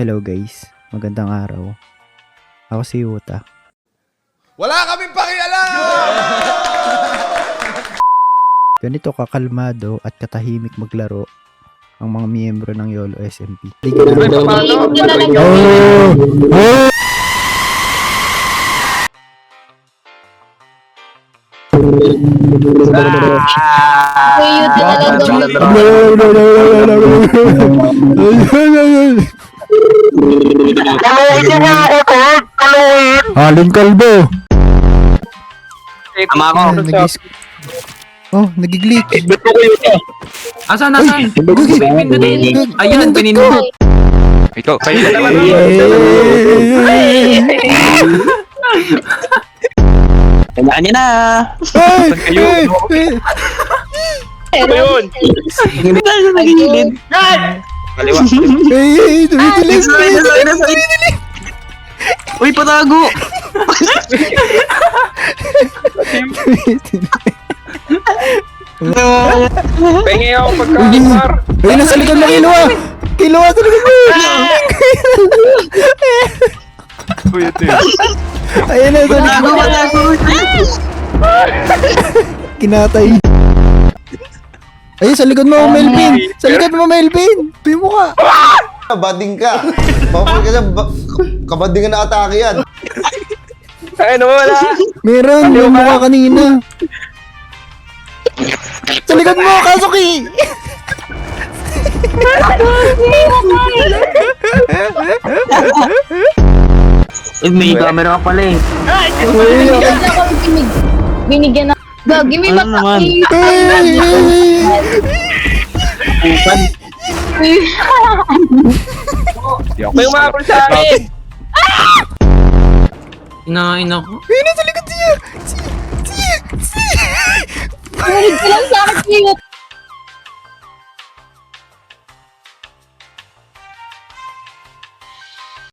Hello guys, magandang araw. Ako si Yuta. Wala kaming pakialam! Ganito kakalmado at katahimik maglaro ang mga miyembro ng YOLO SMP. Ligyan natin. Aling kalbo! Tama ako. Oh, nagiglik. Asan? Ayan, pinindot. Ikaw, kayo na naman. Kailangan niya na. Saan kayo? Ano yun? Nagigilid. Kaliwa. Dumitilig. Uy, patago. Pengi ako pagkain, Mar. Ay, nasa likod ng Kiloa! Kiloa sa likod mo! Uy, ito yun. Ayun na, sa likod mo! Kinatay. Ayun, sa likod mo, Melvin! Sa likod mo, Melvin! Piyo mo ka! Bading ka. Bakit ka kabading ka na atake yan. Ay, nawala. Meron, yung mukha kanina. Sa likod mo, Kazuki! May camera ka pala eh. Binigyan na. Gagi, may Ano naman? May umabol sa akin. Inain ako. Ayun na, sa likod siya! Narinig ko lang sa akin, Cute.